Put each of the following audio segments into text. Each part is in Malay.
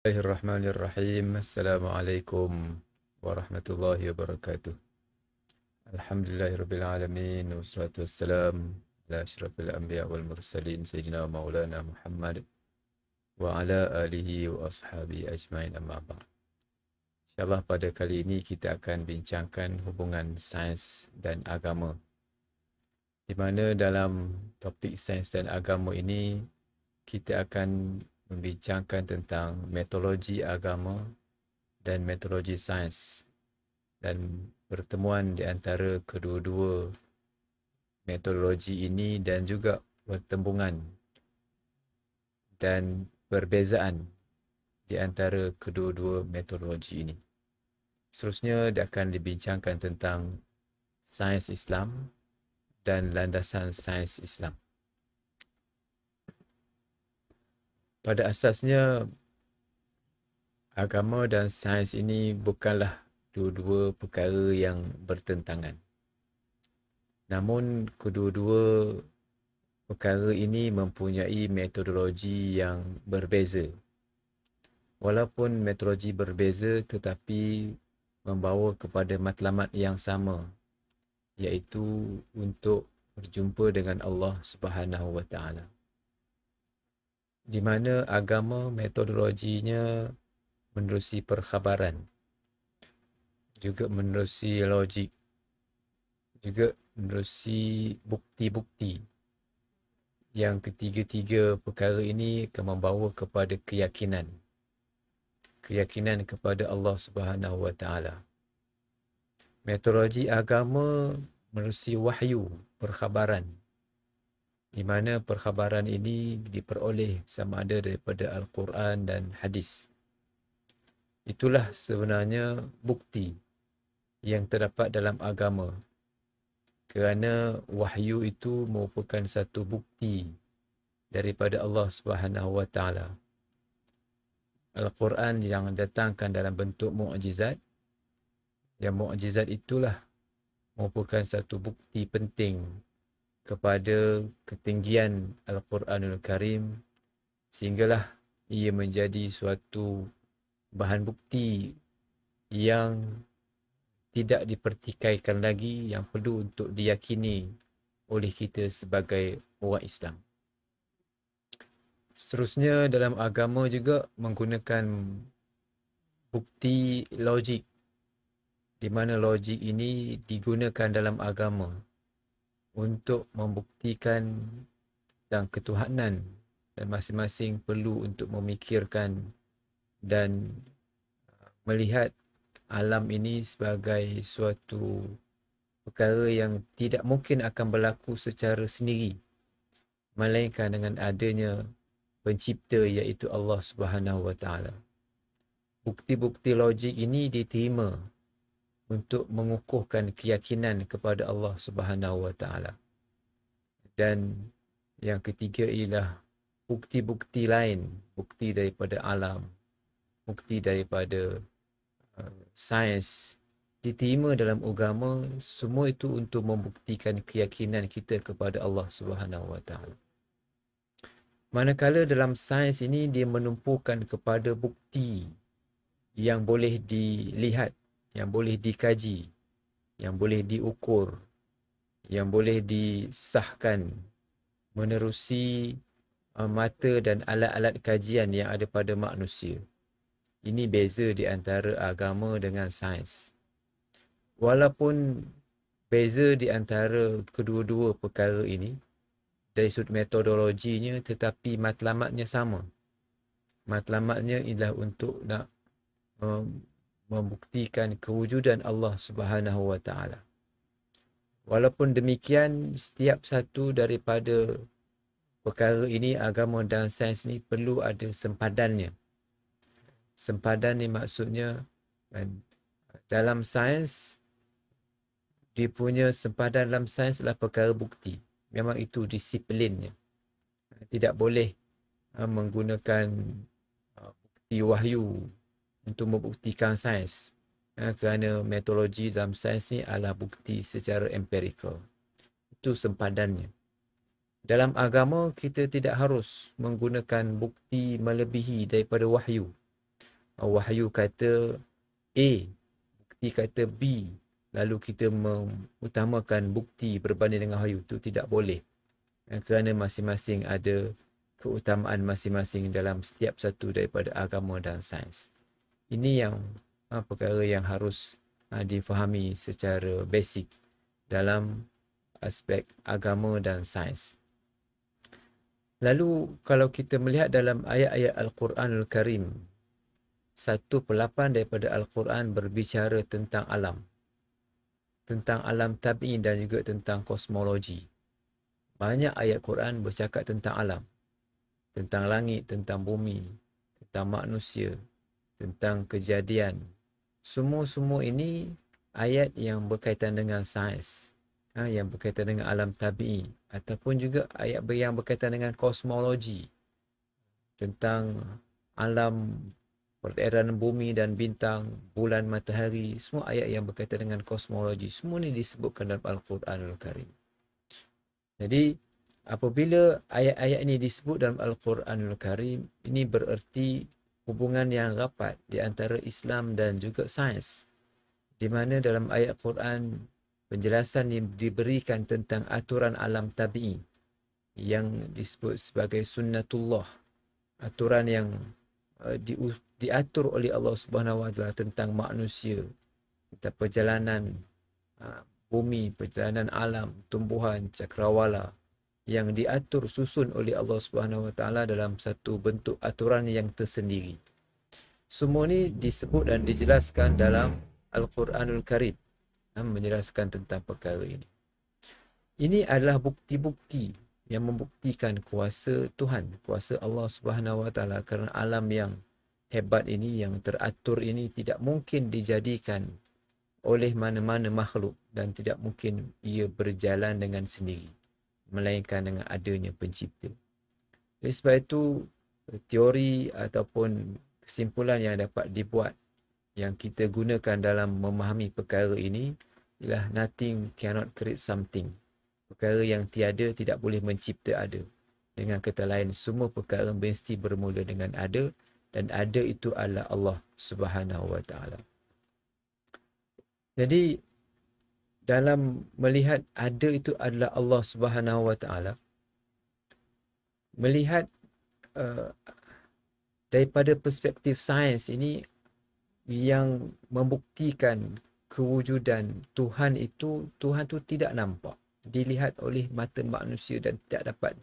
Bismillahirrahmanirrahim. Assalamualaikum warahmatullahi wabarakatuh. Alhamdulillahirabbil alamin wassalatu wassalam ala asyrafil anbiya wal mursalin sayyidina maulana Muhammad wa ala alihi wa ashabihi ajmain amma ba'd. InsyaAllah pada kali ini kita akan bincangkan hubungan sains dan agama. Di mana dalam topik sains dan agama ini kita akan membincangkan tentang metodologi agama dan metodologi sains dan pertemuan di antara kedua-dua metodologi ini dan juga pertembungan dan perbezaan di antara kedua-dua metodologi ini. Seterusnya dia akan dibincangkan tentang sains Islam dan landasan sains Islam. Pada asasnya, agama dan sains ini bukanlah dua-dua perkara yang bertentangan. Namun, kedua-dua perkara ini mempunyai metodologi yang berbeza. Walaupun metodologi berbeza tetapi membawa kepada matlamat yang sama, iaitu untuk berjumpa dengan Allah Subhanahu Wa Taala. Di mana agama metodologinya menerusi perkhabaran, juga menerusi logik, juga menerusi bukti-bukti. Yang ketiga-tiga perkara ini akan membawa kepada keyakinan. Keyakinan kepada Allah Subhanahu Wa Taala. Metodologi agama menerusi wahyu, perkhabaran. Di mana perkhabaran ini diperoleh sama ada daripada Al-Quran dan hadis. Itulah sebenarnya bukti yang terdapat dalam agama. Kerana wahyu itu merupakan satu bukti daripada Allah Subhanahu Wa Taala. Al-Quran yang datangkan dalam bentuk mukjizat. Yang mukjizat itulah merupakan satu bukti penting kepada ketinggian Al-Quranul Karim, sehinggalah ia menjadi suatu bahan bukti yang tidak dipertikaikan lagi, yang perlu untuk diyakini oleh kita sebagai orang Islam. Seterusnya dalam agama juga menggunakan bukti logik, di mana logik ini digunakan dalam agama untuk membuktikan tentang ketuhanan, dan masing-masing perlu untuk memikirkan dan melihat alam ini sebagai suatu perkara yang tidak mungkin akan berlaku secara sendiri, melainkan dengan adanya pencipta iaitu Allah Subhanahu Wa Taala. Bukti-bukti logik ini diterima untuk mengukuhkan keyakinan kepada Allah Subhanahu Wa Taala. Dan yang ketiga ialah bukti-bukti lain, bukti daripada alam, bukti daripada sains diterima dalam agama. Semua itu untuk membuktikan keyakinan kita kepada Allah Subhanahu Wa Taala. Manakala dalam sains ini dia menumpukan kepada bukti yang boleh dilihat, yang boleh dikaji, yang boleh diukur, yang boleh disahkan menerusi mata dan alat-alat kajian yang ada pada manusia. Ini beza di antara agama dengan sains. Walaupun beza di antara kedua-dua perkara ini dari sudut metodologinya, tetapi matlamatnya sama. Matlamatnya ialah untuk nak membuktikan kewujudan Allah Subhanahu Wa Taala. Walaupun demikian, setiap satu daripada perkara ini, agama dan sains ini perlu ada sempadannya. Sempadan ni maksudnya dalam sains, dia punya sempadan dalam sains adalah perkara bukti. Memang itu disiplinnya. Tidak boleh menggunakan bukti wahyu untuk membuktikan sains. Kerana metodologi dalam sains ni adalah bukti secara empirikal. Itu sempadannya. Dalam agama, kita tidak harus menggunakan bukti melebihi daripada wahyu. wahyu kata A, bukti kata B, lalu kita mengutamakan bukti berbanding dengan wahyu, itu tidak boleh. Kerana masing-masing ada keutamaan masing-masing dalam setiap satu daripada agama dan sains. Ini yang perkara yang harus difahami secara basic dalam aspek agama dan sains. Lalu kalau kita melihat dalam ayat-ayat Al-Quranul Karim, 1/8 daripada Al-Quran berbicara tentang alam tabi'i dan juga tentang kosmologi. Banyak ayat Quran bercakap tentang alam, tentang langit, tentang bumi, tentang manusia, tentang kejadian. Semua ini ayat yang berkaitan dengan sains, yang berkaitan dengan alam tabi'i, ataupun juga ayat yang berkaitan dengan kosmologi, tentang alam peredaran bumi dan bintang, bulan, matahari. Semua ayat yang berkaitan dengan kosmologi, semua ini disebutkan dalam Al-Quranul Karim. Jadi apabila ayat-ayat ini disebut dalam Al-Quranul Karim, ini bererti hubungan yang rapat di antara Islam dan juga sains, di mana dalam ayat Quran penjelasan yang diberikan tentang aturan alam tabi'i yang disebut sebagai sunnatullah, aturan yang diatur oleh Allah Subhanahu Wa Taala tentang manusia, tentang perjalanan bumi, perjalanan alam, tumbuhan, cakrawala, yang diatur susun oleh Allah Subhanahu Wa Taala dalam satu bentuk aturan yang tersendiri. Semua ini disebut dan dijelaskan dalam Al-Quranul Karim, menjelaskan tentang perkara ini. Ini adalah bukti-bukti yang membuktikan kuasa Tuhan, kuasa Allah Subhanahu Wa Taala, kerana alam yang hebat ini, yang teratur ini tidak mungkin dijadikan oleh mana-mana makhluk dan tidak mungkin ia berjalan dengan sendiri, melainkan dengan adanya pencipta. Oleh sebab itu, teori ataupun kesimpulan yang dapat dibuat, yang kita gunakan dalam memahami perkara ini ialah nothing cannot create something. Perkara yang tiada tidak boleh mencipta ada. Dengan kata lain, semua perkara mesti bermula dengan ada, dan ada itu adalah Allah Subhanahu Wa Taala. Jadi dalam melihat ada itu adalah Allah Subhanahu Wa Taala, melihat daripada perspektif sains ini yang membuktikan kewujudan Tuhan itu, Tuhan itu tidak nampak, dilihat oleh mata manusia dan tidak dapat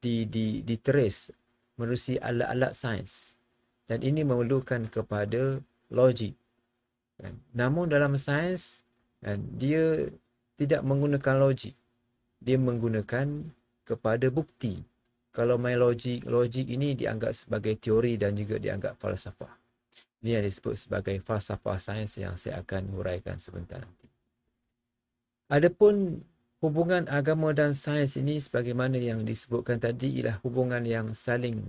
diteres melalui alat-alat sains, dan ini memerlukan kepada logik. Namun dalam sains, dia tidak menggunakan logik, dia menggunakan kepada bukti. Kalau main logik ini dianggap sebagai teori dan juga dianggap falsafah. Ini yang disebut sebagai falsafah sains yang saya akan huraikan sebentar nanti. Adapun hubungan agama dan sains ini sebagaimana yang disebutkan tadi ialah hubungan yang saling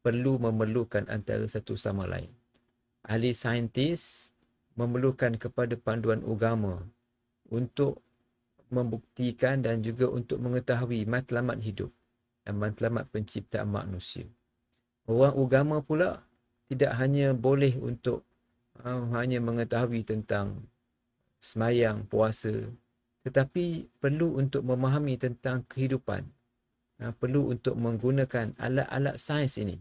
memerlukan antara satu sama lain. Ahli saintis memerlukan kepada panduan agama untuk membuktikan dan juga untuk mengetahui matlamat hidup dan matlamat penciptaan manusia. Orang agama pula tidak hanya boleh untuk hanya mengetahui tentang semayang, puasa, tetapi perlu untuk memahami tentang kehidupan. Perlu untuk menggunakan alat-alat sains ini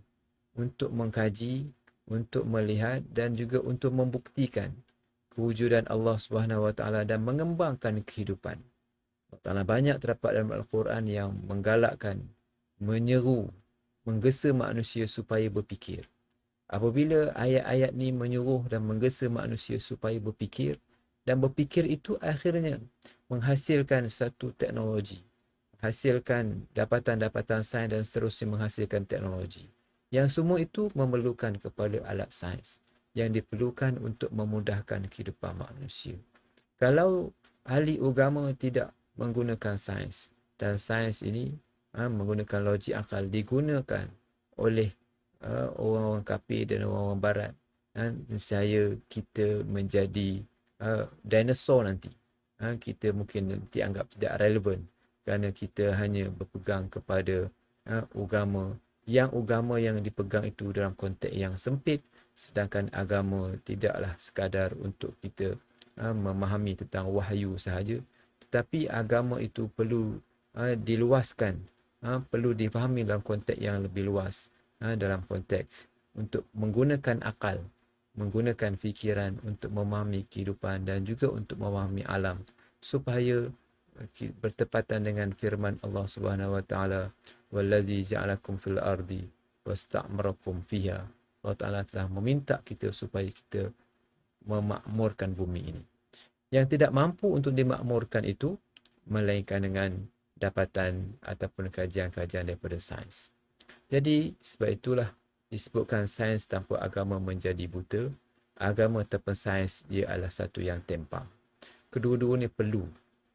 untuk mengkaji, untuk melihat dan juga untuk membuktikan kewujudan Allah Subhanahu Wa Taala dan mengembangkan kehidupan. Allah Taala banyak terdapat dalam Al-Quran yang menggalakkan, menyeru, menggesa manusia supaya berfikir. Apabila ayat-ayat ni menyuruh dan menggesa manusia supaya berfikir, dan berfikir itu akhirnya menghasilkan satu teknologi, menghasilkan dapatan-dapatan sains dan seterusnya menghasilkan teknologi. Yang semua itu memerlukan kepada alat sains yang diperlukan untuk memudahkan kehidupan manusia. Kalau ahli agama tidak menggunakan sains, dan sains ini menggunakan logik akal, digunakan oleh orang-orang kafir dan orang-orang barat, nescaya kita menjadi dinosaur nanti. Kita mungkin dianggap tidak relevan kerana kita hanya berpegang kepada agama yang dipegang itu dalam konteks yang sempit Sedangkan agama tidaklah sekadar untuk kita memahami tentang wahyu sahaja, tetapi agama itu perlu diluaskan, perlu difahami dalam konteks yang lebih luas, dalam konteks untuk menggunakan akal, menggunakan fikiran untuk memahami kehidupan dan juga untuk memahami alam, supaya bertepatan dengan firman Allah Subhanahu wa taala, wallazi ja'alakum fil ardi wasta'marakum fiha. Allah Taala telah meminta kita supaya kita memakmurkan bumi ini. Yang tidak mampu untuk dimakmurkan itu melainkan dengan dapatan ataupun kajian-kajian daripada sains. Jadi sebab itulah disebutkan sains tanpa agama menjadi buta. Agama tanpa sains ia adalah satu yang timpang. Kedua-dua ini perlu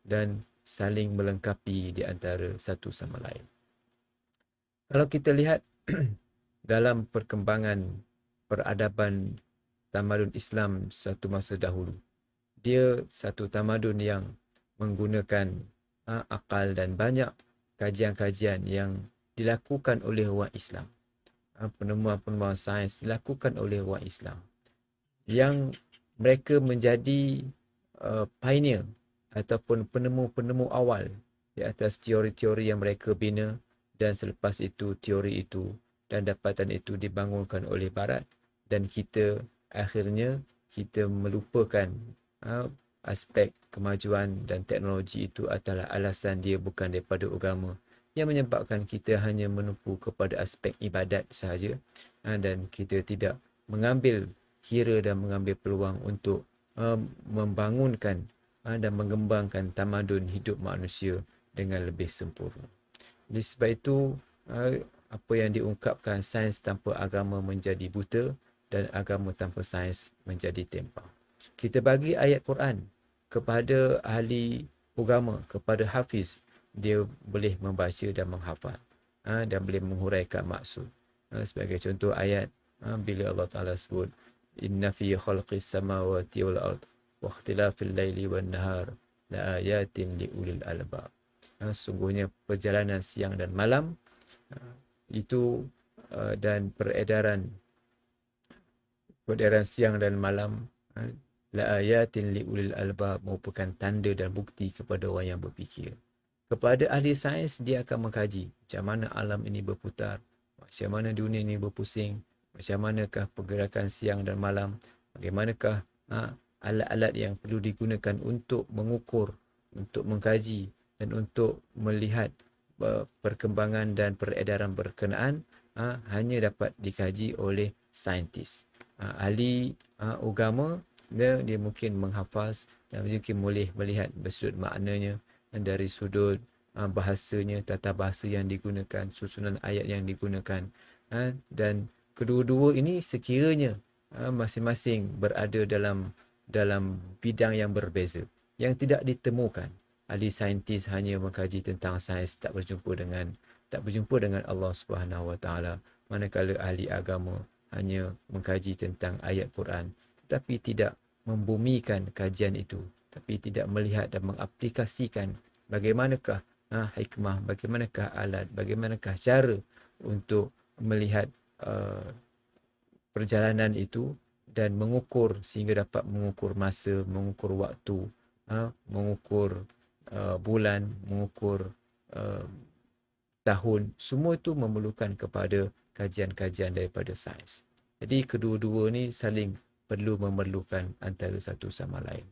dan saling melengkapi di antara satu sama lain. Kalau kita lihat dalam perkembangan peradaban tamadun Islam satu masa dahulu, dia satu tamadun yang menggunakan akal dan banyak kajian-kajian yang dilakukan oleh orang Islam. Penemuan-penemuan sains dilakukan oleh orang Islam yang mereka menjadi pioneer ataupun penemu-penemu awal di atas teori-teori yang mereka bina, dan selepas itu teori itu dan dapatan itu dibangunkan oleh Barat, dan kita akhirnya kita melupakan aspek kemajuan dan teknologi itu adalah alasan dia bukan daripada agama, yang menyebabkan kita hanya menumpu kepada aspek ibadat sahaja, dan kita tidak mengambil kira dan mengambil peluang untuk membangunkan dan mengembangkan tamadun hidup manusia dengan lebih sempurna. Oleh sebab itu, apa yang diungkapkan sains tanpa agama menjadi buta dan agama tanpa sains menjadi timpang. Kita bagi ayat Quran kepada ahli agama, kepada hafiz, dia boleh membaca dan menghafal, dan boleh menghuraikan maksud. Sebagai contoh ayat, bila Allah Ta'ala sebut, inna fi khalqis samawati wal ard wa ikhtilafil laili wan nahar la ayatin li ulil albab. Sungguhnya perjalanan siang dan malam itu dan peredaran siang dan malam la ayatin li ulil albab merupakan tanda dan bukti kepada orang yang berfikir. Kepada ahli sains, dia akan mengkaji macam mana alam ini berputar, macam mana dunia ini berpusing, macam manakah pergerakan siang dan malam, bagaimanakah alat-alat yang perlu digunakan untuk mengukur, untuk mengkaji dan untuk melihat perkembangan dan peredaran berkenaan, hanya dapat dikaji oleh saintis. Ahli agama, dia mungkin menghafaz dan mungkin boleh melihat dari sudut maknanya, dan dari sudut bahasanya, tata bahasa yang digunakan, susunan ayat yang digunakan, dan kedua-dua ini sekiranya masing-masing berada dalam bidang yang berbeza, yang tidak ditemukan. Ahli saintis hanya mengkaji tentang sains, tak berjumpa dengan Allah Subhanahu Wa Taala, manakala ahli agama hanya mengkaji tentang ayat Quran tetapi tidak membumikan kajian itu, tapi tidak melihat dan mengaplikasikan bagaimanakah hikmah, bagaimanakah alat, bagaimanakah cara untuk melihat perjalanan itu dan mengukur sehingga dapat mengukur masa, mengukur waktu, mengukur bulan, mengukur tahun. Semua itu memerlukan kepada kajian-kajian daripada sains. Jadi kedua-dua ni saling perlu memerlukan antara satu sama lain.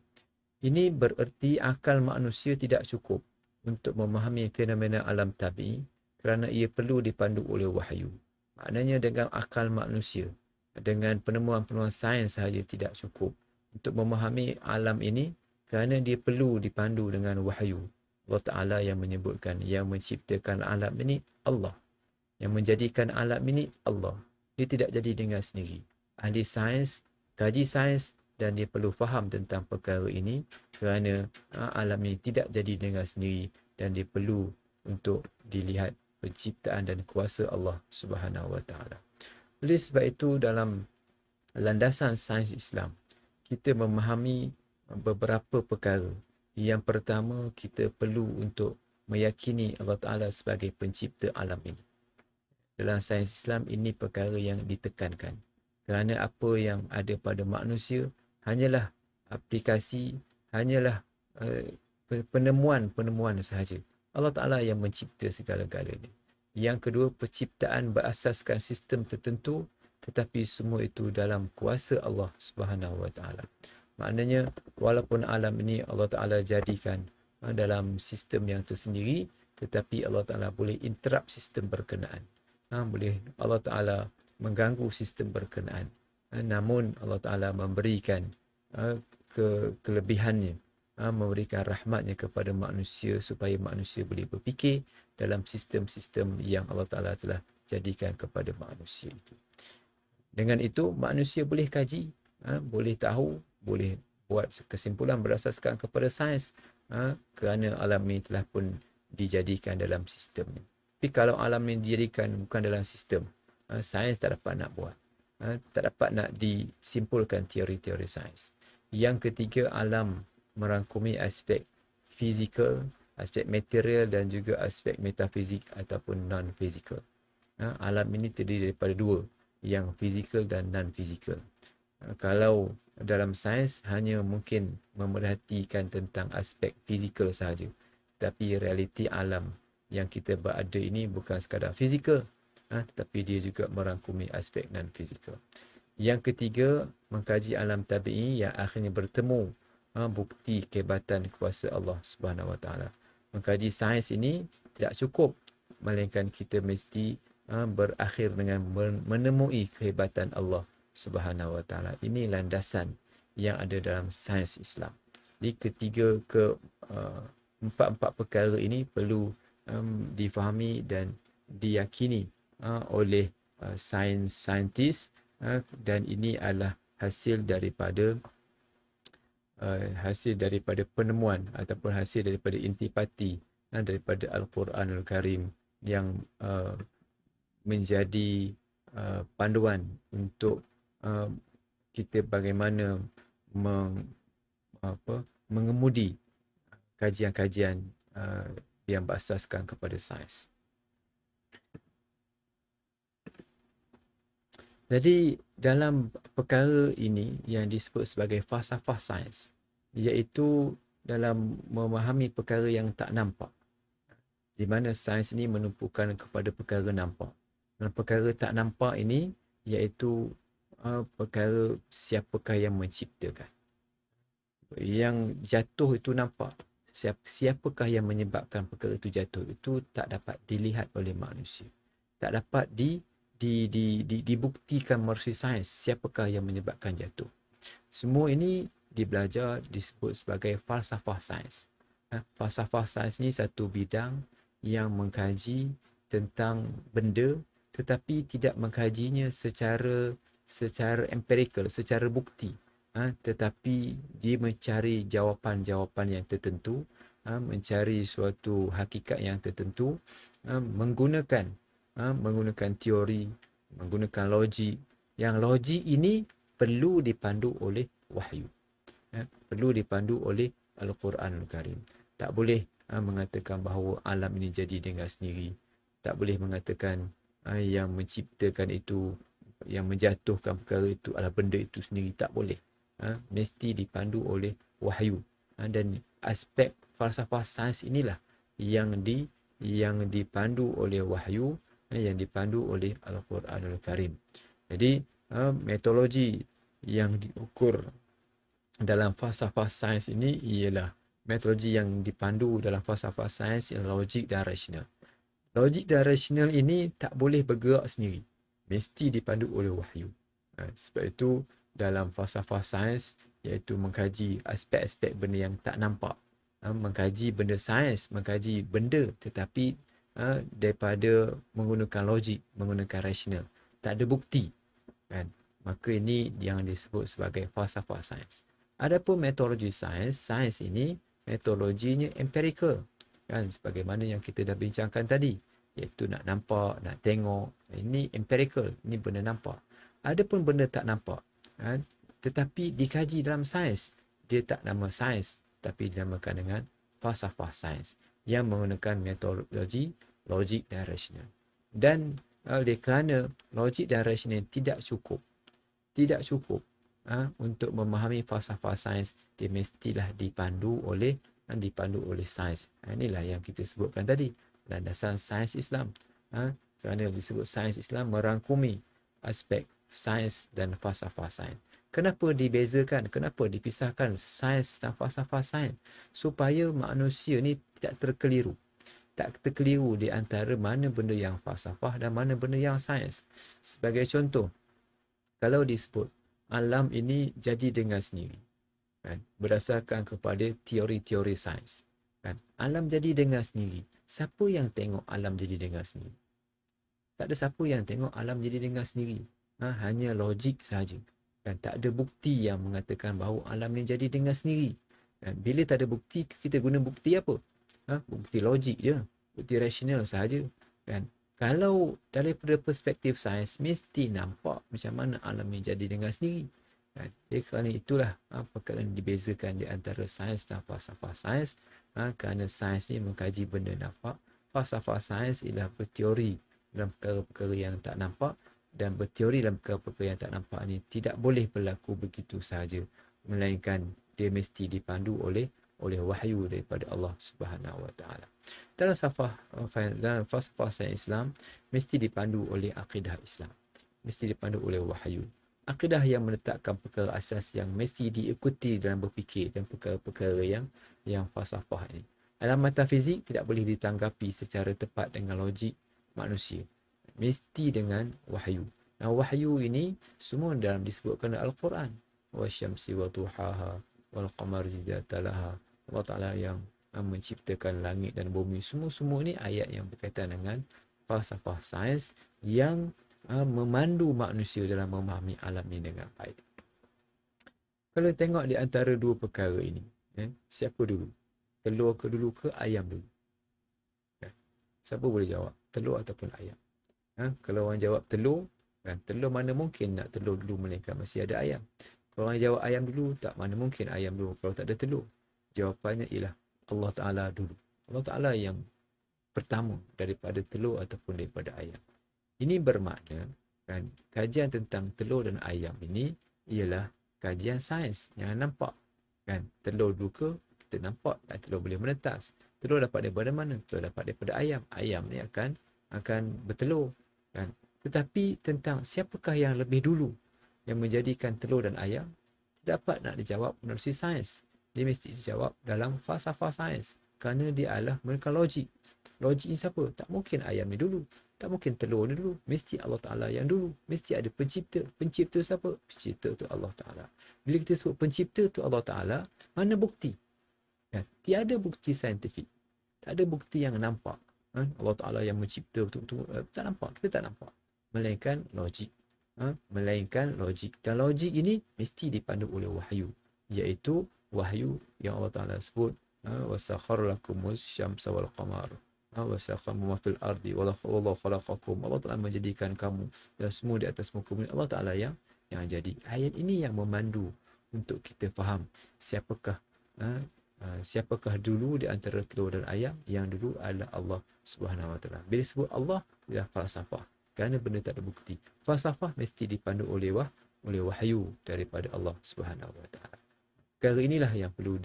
Ini bererti akal manusia tidak cukup untuk memahami fenomena alam tabi'i kerana ia perlu dipandu oleh wahyu. Maknanya dengan akal manusia, dengan penemuan-penemuan sains sahaja tidak cukup untuk memahami alam ini, kerana dia perlu dipandu dengan wahyu. Allah Ta'ala yang menyebutkan, yang menciptakan alam ini Allah, yang menjadikan alam ini Allah. Dia tidak jadi dengan sendiri. Ahli sains, kaji sains, dan dia perlu faham tentang perkara ini kerana alam ini tidak jadi dengan sendiri dan dia perlu untuk dilihat penciptaan dan kuasa Allah Subhanahu Wa Taala. Oleh sebab itu, dalam landasan sains Islam, kita memahami beberapa perkara. Yang pertama, kita perlu untuk meyakini Allah Ta'ala sebagai pencipta alam ini. Dalam sains Islam, ini perkara yang ditekankan. Kerana apa yang ada pada manusia hanyalah aplikasi, hanyalah uh, penemuan-penemuan sahaja. Allah Ta'ala yang mencipta segala-galanya. Yang kedua, penciptaan berasaskan sistem tertentu, tetapi semua itu dalam kuasa Allah Subhanahu Wa Ta'ala. Maknanya, walaupun alam ini Allah Ta'ala jadikan dalam sistem yang tersendiri, tetapi Allah Ta'ala boleh interrupt sistem berkenaan. Boleh Allah Ta'ala mengganggu sistem berkenaan. Namun Allah Ta'ala memberikan kelebihannya, memberikan rahmatnya kepada manusia supaya manusia boleh berfikir dalam sistem-sistem yang Allah Ta'ala telah jadikan kepada manusia itu. Dengan itu, manusia boleh kaji, boleh tahu, boleh buat kesimpulan berasaskan kepada sains, kerana alam ini telah pun dijadikan dalam sistem. Tapi kalau alam ini dijadikan bukan dalam sistem, sains tak dapat nak buat. Tak dapat nak disimpulkan teori-teori sains. Yang ketiga, alam merangkumi aspek fizikal, aspek material dan juga aspek metafizik ataupun non-fizikal. Alam ini terdiri daripada dua, yang fizikal dan non-fizikal. Kalau dalam sains hanya mungkin memerhatikan tentang aspek fizikal sahaja. Tapi realiti alam yang kita berada ini bukan sekadar fizikal, tetapi dia juga merangkumi aspek non-fizikal. Yang ketiga, mengkaji alam tabi'i yang akhirnya bertemu bukti kehebatan kuasa Allah Subhanahu Wa Taala. Mengkaji sains ini tidak cukup, melainkan kita mesti berakhir dengan menemui kehebatan Allah Subhanahu Wa Taala. Ini landasan yang ada dalam sains Islam. Jadi empat-empat perkara ini perlu difahami dan diyakini oleh saintis, dan ini adalah hasil daripada penemuan ataupun hasil daripada intipati daripada Al-Quranul Karim yang menjadi panduan untuk kita bagaimana mengemudi kajian-kajian yang berasaskan kepada sains. Jadi dalam perkara ini yang disebut sebagai falsafah sains, iaitu dalam memahami perkara yang tak nampak, di mana sains ini menumpukan kepada perkara nampak. Dan perkara tak nampak ini iaitu perkara siapakah yang menciptakan. Yang jatuh itu nampak. Siapakah yang menyebabkan perkara itu jatuh, itu tak dapat dilihat oleh manusia. Tak dapat dibuktikan melalui sains siapakah yang menyebabkan jatuh. Semua ini dibelajar disebut sebagai falsafah sains. Falsafah sains ini satu bidang yang mengkaji tentang benda tetapi tidak mengkajinya secara empirikal, secara bukti. Tetapi dia mencari jawapan-jawapan yang tertentu, mencari suatu hakikat yang tertentu, menggunakan teori, menggunakan logik. Yang logik ini perlu dipandu oleh wahyu. Perlu dipandu oleh Al-Quranul Karim. Tak boleh mengatakan bahawa alam ini jadi dengan sendiri. Tak boleh mengatakan yang menciptakan itu, yang menjatuhkan perkara itu adalah benda itu sendiri. Tak boleh. Mesti dipandu oleh wahyu. Dan aspek falsafah sains inilah yang dipandu oleh wahyu, yang dipandu oleh Al-Quranul Karim. Jadi metodologi yang diukur dalam falsafah sains ini ialah metodologi yang dipandu dalam falsafah sains ialah logik dan rasional. Logik dan rasional ini tak boleh bergerak sendiri. Mesti dipandu oleh wahyu. Sebab itu dalam falsafah sains iaitu mengkaji aspek-aspek benda yang tak nampak. Mengkaji benda sains, mengkaji benda tetapi daripada menggunakan logik, menggunakan rasional. Tak ada bukti. Kan? Maka ini yang disebut sebagai falsafah sains. Adapun metodologi sains, sains ini metodologinya empirical. Kan? Sebagaimana yang kita dah bincangkan tadi. Iaitu nak nampak, nak tengok. Ini empirical, ini benda nampak. Adapun benda tak nampak. Kan? Tetapi dikaji dalam sains. Dia tak nama sains, tapi dinamakan dengan falsafah sains yang menggunakan metodologi logik dan rasional. Dan oleh kerana logik dan rasional tidak cukup, tidak cukup untuk memahami falsafah sains. Dia mestilah dipandu oleh sains. Inilah yang kita sebutkan tadi, landasan sains Islam. Kerana disebut sains Islam merangkumi aspek sains dan falsafah sains. Kenapa dibezakan? Kenapa dipisahkan sains dan falsafah sains? Supaya manusia ni tidak terkeliru. Tak terkeliru di antara mana benda yang falsafah dan mana benda yang sains. Sebagai contoh, kalau disebut alam ini jadi dengan sendiri, kan, berdasarkan kepada teori-teori sains, kan, alam jadi dengan sendiri. Siapa yang tengok alam jadi dengan sendiri? Tak ada siapa yang tengok alam jadi dengan sendiri. Hanya logik sahaja. Kan, tak ada bukti yang mengatakan bahawa alam ni jadi dengan sendiri. Kan, bila tak ada bukti, kita guna bukti apa? Bukti logik je, bukti rasional sahaja. Kan, kalau daripada perspektif sains, mesti nampak macam mana alam ni jadi dengan sendiri. Kan, kerana itulah perkara yang dibezakan di antara sains dan falsafah sains. Kerana sains ni mengkaji benda nampak, falsafah sains ialah berteori dalam perkara-perkara yang tak nampak, dan berteori dalam perkara-perkara yang tak nampak ni tidak boleh berlaku begitu sahaja, melainkan dia mesti dipandu oleh wahyu daripada Allah Subhanahu Wa Taala. Dalam falsafah sains Islam mesti dipandu oleh akidah Islam, mesti dipandu oleh wahyu. Akidah yang meletakkan perkara asas yang mesti diikuti dalam berfikir dan perkara-perkara yang falsafah ini. Dalam metafizik tidak boleh ditanggapi secara tepat dengan logik manusia, mesti dengan wahyu. Nah, wahyu ini semua dalam disebutkan dalam Al-Quran. Wasyamsi wa duhaha wal qamar idza talaha. Allah Taala yang menciptakan langit dan bumi. Semua ni ayat yang berkaitan dengan falsafah sains yang memandu manusia dalam memahami alam ini dengan baik. Kalau tengok di antara dua perkara ini, siapa dulu? Telur ke dulu ke ayam dulu? Siapa boleh jawab? Telur ataupun ayam? Kalau orang jawab telur, kan, telur mana mungkin nak telur dulu, melainkan masih ada ayam. Kalau orang jawab ayam dulu, tak, mana mungkin ayam dulu kalau tak ada telur. Jawapannya ialah Allah Ta'ala dulu. Allah Ta'ala yang pertama daripada telur ataupun daripada ayam. Ini bermakna, kan, kajian tentang telur dan ayam ini ialah kajian sains yang nampak. Kan, telur dulu ke, kita nampak telur boleh menetas. Telur dapat daripada mana? Telur dapat daripada ayam. Ayam ni akan bertelur. Kan? Tetapi tentang siapakah yang lebih dulu yang menjadikan telur dan ayam, tidak dapat nak dijawab melalui sains. Dia mesti dijawab dalam falsafah sains. Kerana dia adalah mereka logik. Logik ni siapa? Tak mungkin ayam ni dulu. Tak mungkin telur ni dulu. Mesti Allah Ta'ala yang dulu. Mesti ada pencipta. Pencipta siapa? Pencipta tu Allah Ta'ala. Bila kita sebut pencipta tu Allah Ta'ala, mana bukti? Kan? Tiada bukti saintifik. Tak ada bukti yang nampak. Allah Ta'ala yang mencipta betul-betul. Tak nampak. Kita tak nampak. Melainkan logik. Melainkan logik. Dan logik ini mesti dipandu oleh wahyu. Iaitu wahyu yang Allah Ta'ala sebut, وَسَخَرْ لَكُمُ الشَّمْسَ وَالْقَمَرَ وَسَخَرْ مَا فِي الْأَرْضِ وَاللَّهُ خَلَقَكُمْ. Allah Ta'ala menjadikan kamu dan semua di atas muka bumi. Allah Ta'ala yang jadi. Ayat ini yang memandu untuk kita faham siapakah dulu di antara telur dan ayam. Yang dulu adalah Allah Subhanahu Wa Ta'ala. Bila sebut Allah, ialah falsafah. Kerana benda tak ada bukti. Falsafah mesti dipandu oleh wahyu daripada Allah Subhanahu Wa Ta'ala. Perkara inilah yang perlu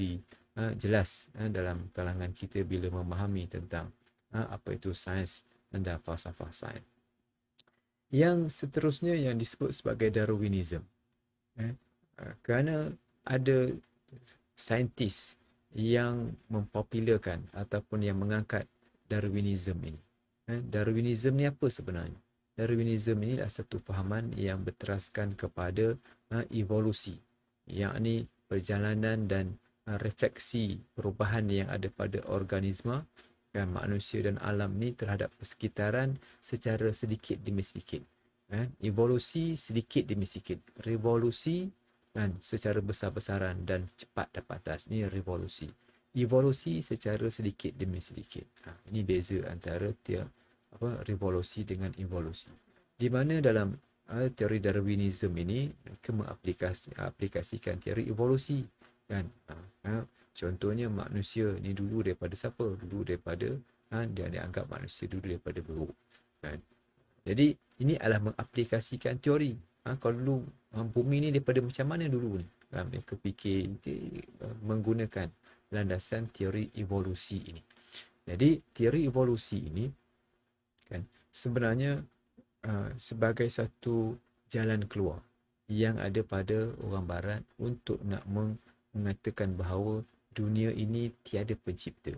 jelas dalam kalangan kita bila memahami tentang apa itu sains dan falsafah sains. Yang seterusnya yang disebut sebagai Darwinism. Kerana ada saintis yang mempopularkan ataupun yang mengangkat Darwinism ini. Darwinism ni apa sebenarnya? Darwinism ini adalah satu fahaman yang berteraskan kepada evolusi, yakni perjalanan dan refleksi perubahan yang ada pada organisma, kan, manusia dan alam ni terhadap persekitaran secara sedikit demi sedikit. Evolusi sedikit demi sedikit. Revolusi, kan, secara besar-besaran dan cepat dapat atas. Ini revolusi. Evolusi secara sedikit demi sedikit. Ini beza antara revolusi dengan evolusi. Di mana dalam teori Darwinism ini mereka mengaplikasikan teori evolusi, kan. Contohnya manusia ni dulu daripada siapa? Dulu daripada dia dianggap manusia dulu daripada buruk, kan. Jadi ini adalah mengaplikasikan teori. Kalau dulu bumi ni daripada macam mana dulu ni? Mereka fikir menggunakan landasan teori evolusi ini. Jadi teori evolusi ini kan sebenarnya sebagai satu jalan keluar yang ada pada orang barat untuk nak mengatakan bahawa dunia ini tiada pencipta.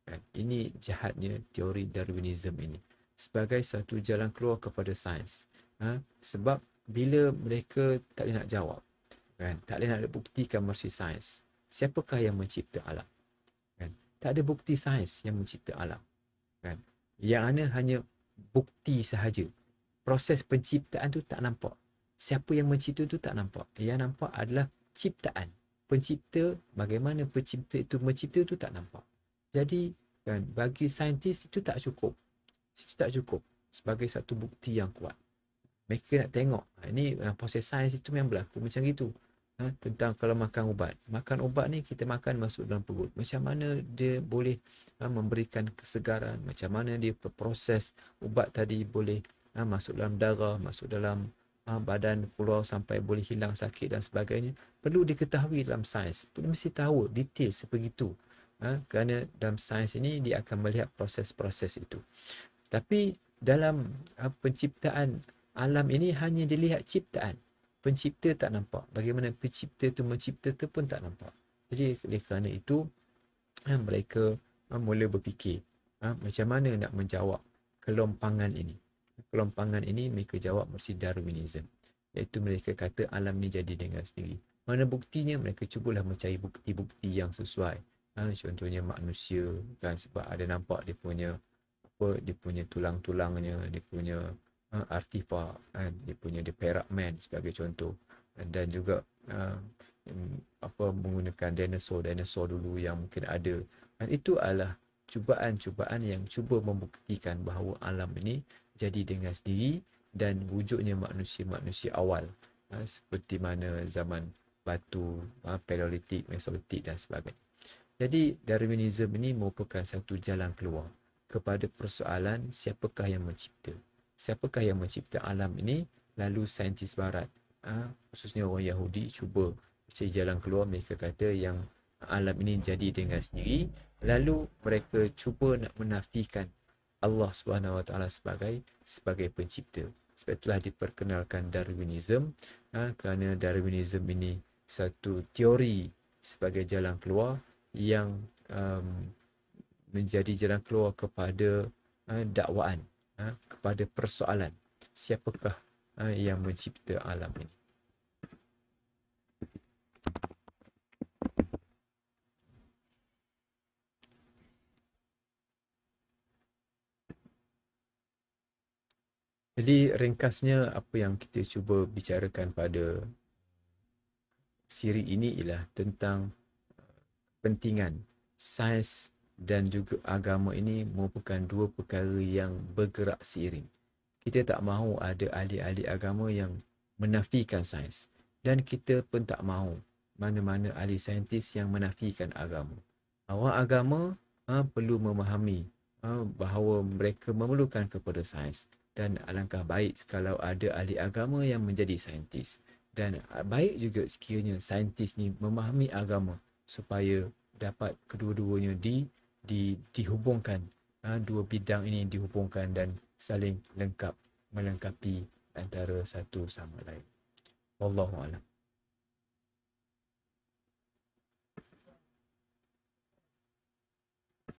Kan? Ini jahatnya teori Darwinism ini. Sebagai satu jalan keluar kepada sains. Sebab bila mereka tak boleh nak jawab, kan? Tak boleh nak buktikan melalui sains, siapakah yang mencipta alam? Kan? Tak ada bukti sains yang mencipta alam. Kan? Yang ada hanya bukti sahaja. Proses penciptaan tu tak nampak. Siapa yang mencipta tu tak nampak. Yang nampak adalah ciptaan. Pencipta, bagaimana pencipta itu mencipta tu tak nampak. Jadi kan, bagi saintis itu tak cukup. Itu tak cukup sebagai satu bukti yang kuat. Mereka nak tengok, ini proses sains itu memang berlaku macam gitu. Tentang kalau makan ubat. Makan ubat ni kita makan masuk dalam perut. Macam mana dia boleh memberikan kesegaran. Macam mana dia proses ubat tadi boleh masuk dalam darah, masuk dalam badan, keluar sampai boleh hilang sakit dan sebagainya. Perlu diketahui dalam sains. Perlu mesti tahu detail sebegitu. Kerana dalam sains ini dia akan melihat proses-proses itu. Tapi dalam penciptaan alam ini hanya dilihat ciptaan. Pencipta tak nampak. Bagaimana pencipta tu mencipta tu pun tak nampak. Jadi kerana itu mereka mula berfikir macam mana nak menjawab kelompangan ini. Kelompangan ini mereka jawab melalui Darwinism. Iaitu mereka kata alam ni jadi dengan sendiri. Mana buktinya? Mereka cubalah mencari bukti-bukti yang sesuai. Contohnya manusia kan, sebab ada nampak dia punya tulang-tulangnya, dia punya artifak kan, dia perak man sebagai contoh, dan juga menggunakan dinosaur dulu yang mungkin ada, dan itu adalah cubaan-cubaan yang cuba membuktikan bahawa alam ini jadi dengan sendiri dan wujudnya manusia-manusia awal, seperti mana zaman batu, Paleolitik, Mesolitik dan sebagainya. Jadi Darwinism ini merupakan satu jalan keluar kepada persoalan siapakah yang mencipta. Siapakah yang mencipta alam ini? Lalu saintis barat, khususnya orang Yahudi, cuba cari jalan keluar. Mereka kata yang alam ini jadi dengan sendiri. Lalu mereka cuba nak menafikan Allah Subhanahu Wa Taala sebagai pencipta. Sebab itulah diperkenalkan Darwinism, kerana Darwinism ini satu teori sebagai jalan keluar yang menjadi jalan keluar kepada dakwaan, kepada persoalan siapakah yang mencipta alam ini. Jadi ringkasnya apa yang kita cuba bicarakan pada siri ini ialah tentang kepentingan sains dan juga agama ini merupakan dua perkara yang bergerak seiring. Kita tak mahu ada ahli-ahli agama yang menafikan sains, dan kita pun tak mahu mana-mana ahli saintis yang menafikan agama. Orang agama perlu memahami bahawa mereka memerlukan kepada sains, dan alangkah baik kalau ada ahli agama yang menjadi saintis, dan baik juga sekiranya saintis ni memahami agama supaya dapat kedua-duanya dihubungkan, dua bidang ini dihubungkan dan saling melengkapi antara satu sama lain. Wallahu a'lam.